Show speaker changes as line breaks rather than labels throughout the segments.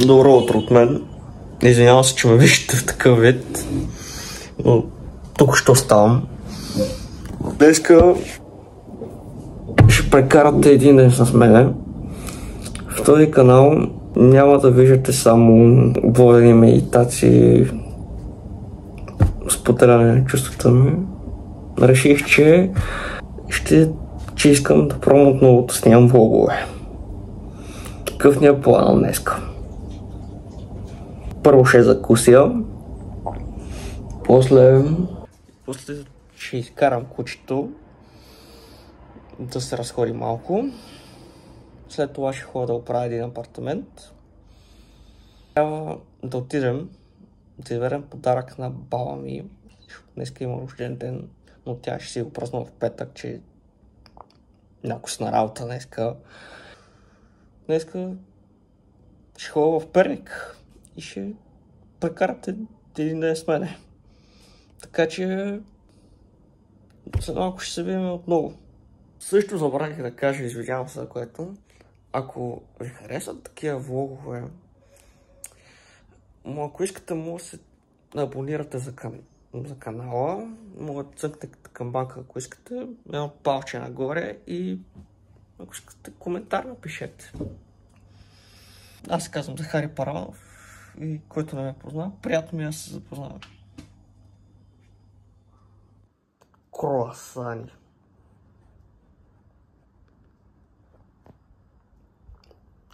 Добро утро от мен. Извинявам се, че ме виждате в такъв вид, но тук що ставам. Днеска ще прекарате един ден с мене. В този канал няма да виждате само водени медитации, споделяне на чувствата ми. Реших, че искам да пробвам отново да снимам влогове. Какъв ни е план днеска? Първо ще закуся, после ще изкарам кучето да се разходи малко. След това ще ходя да оправя един апартамент. Трябва да отидем да изберем подарък на баба ми, защото днеска има рожден ден, но тя ще си го празнува в петък, че някой си на работа днеска. Днеска ще ходя в Перник и ще прекарате един ден с мене. Така че след малко ще се видим отново. Също забравих да кажа, извинявам се за което, ако ви харесват такива влогове, ако искате, може да се абонирате за канала, може да цъкнете камбанка, ако искате, едно палче нагоре и ако искате коментар напишете. Аз се казвам Захари Параманов и който не ме познава, приятно ми е да се запознава. Круасани.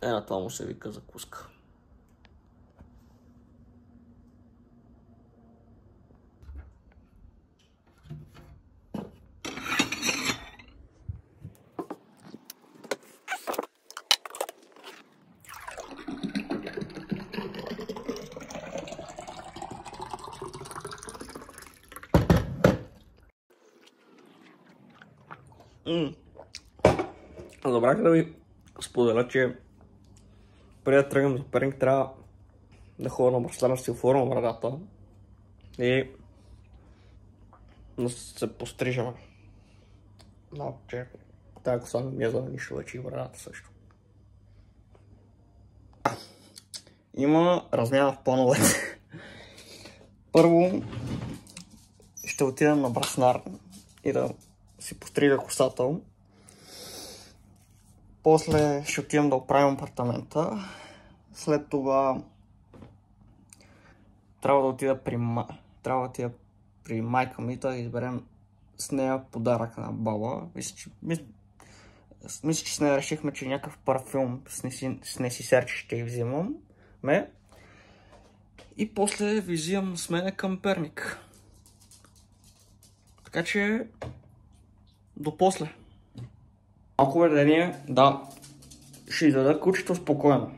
На това му се вика закуска. Забравих да ви споделя, че преди да тръгнем за Перник трябва да ходя на бръснар, да си оформям брадата и да се пострижам. Но че тази коса не ми е за нищо вече и брадата също. Има размяна в плановете. Първо ще отидем на бръснар и да си пострижа косата. После ще отидем да оправим апартамента. След това трябва да отида при майка ми да изберем с нея подарък на баба. Мисля, че с нея решихме, че някакъв парфюм с Несисерче ще й взимам. И после ви взимам с мене към Перник. Така че до после. Малко ведение, да, ще изведа кучето спокойно.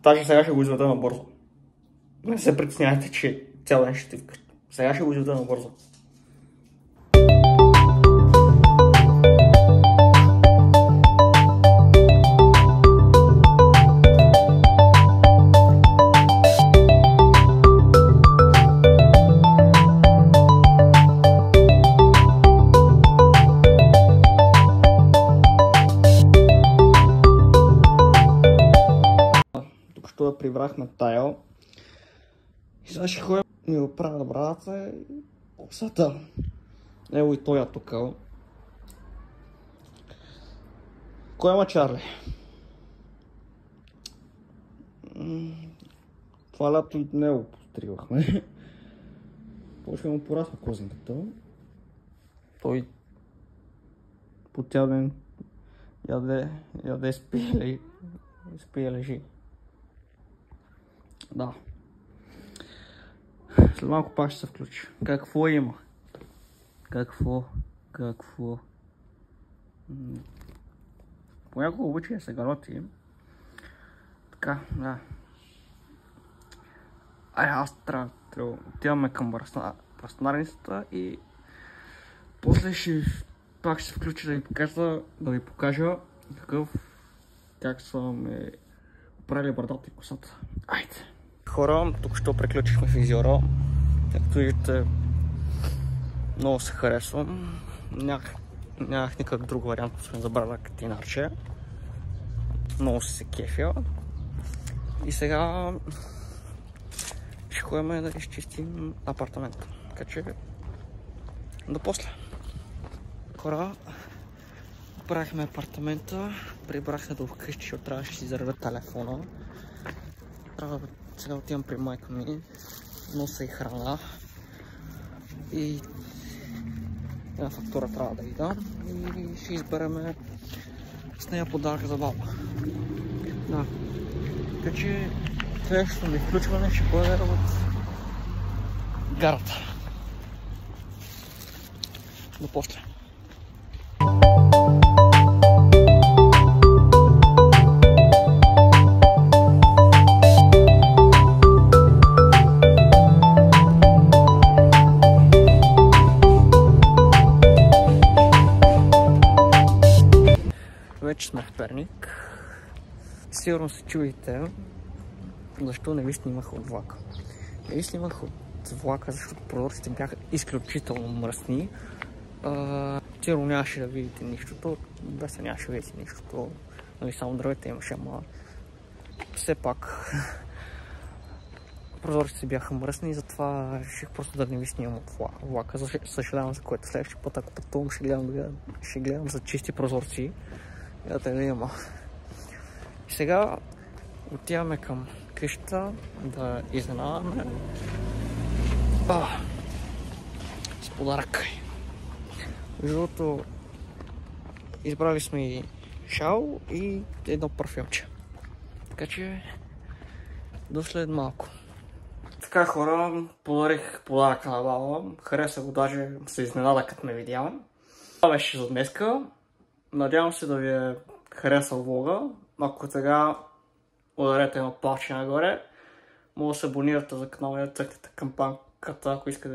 Даже сега ще го изведа набързо. Не се притеснявайте, че цял ден ще ти вкъщи. Сега ще го изведа набързо. Да прибрахме тайл и сега ще ходя ми оправя брадата и косата. Ево и той е тук. Кой има Чарли? Това лято и него постригвахме. Почва му порасва козинката. Той по цял ден яде спи и лежи. Да. След малко пак ще се включи. Какво има? Какво? Понякога обича да се галоти. Така, да. Аз трябва отиваме към бръснарницата и после пак ще се включи да ви покажа как са ме оправили брадата и косата. Айде! Хора, тук що приключихме физиора. Както виждате, много се харесвам. Нямах никакъв друг вариант, освен за брадък и нарче. много се кефя. И сега ще ходим да изчистим апартамента. Така че до после. Хора, правихме апартамента, прибрах се до вкъщи, защото трябваше да си заребя телефона. Сега отивам при майка ми, нося и храна и една фактура трябва да й дам и ще избереме с нея подарък за баба. Да. Така че следващото ми включване ще бъде от гарата. До после. Вече сме в Перник. Сигурно се чудите защо не ви снимах от влака. Не ви снимах от влака, защото прозорците бяха изключително мръсни. Сигурно нямаше да видите нищото. Без нямаше да видите нищото. Нали, само дървета имаше, ама все пак прозорците бяха мръсни и затова реших просто да не ви снимам от влака. Съжалявам за което следващия път, ако пътувам, ще гледам за чисти прозорци. Да те видим. И сега отиваме към къщата да изненадаме с подарък. Защото избрали сме и шал и едно парфюмче. Така че до след малко. Така хора, подарих подарък на баба. Хареса го, даже се изненада като ме видяла. Това беше за днеска. Надявам се да ви е харесал влога. Ако сега ударете едно палче нагоре, може да се абонирате за канала и да цъкнете кампанката, ако искате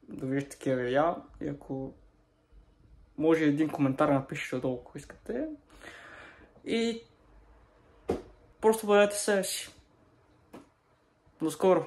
да видите такива видеа. И ако може един коментар напишете долу, ако искате. И просто бъдете себе си. До скоро!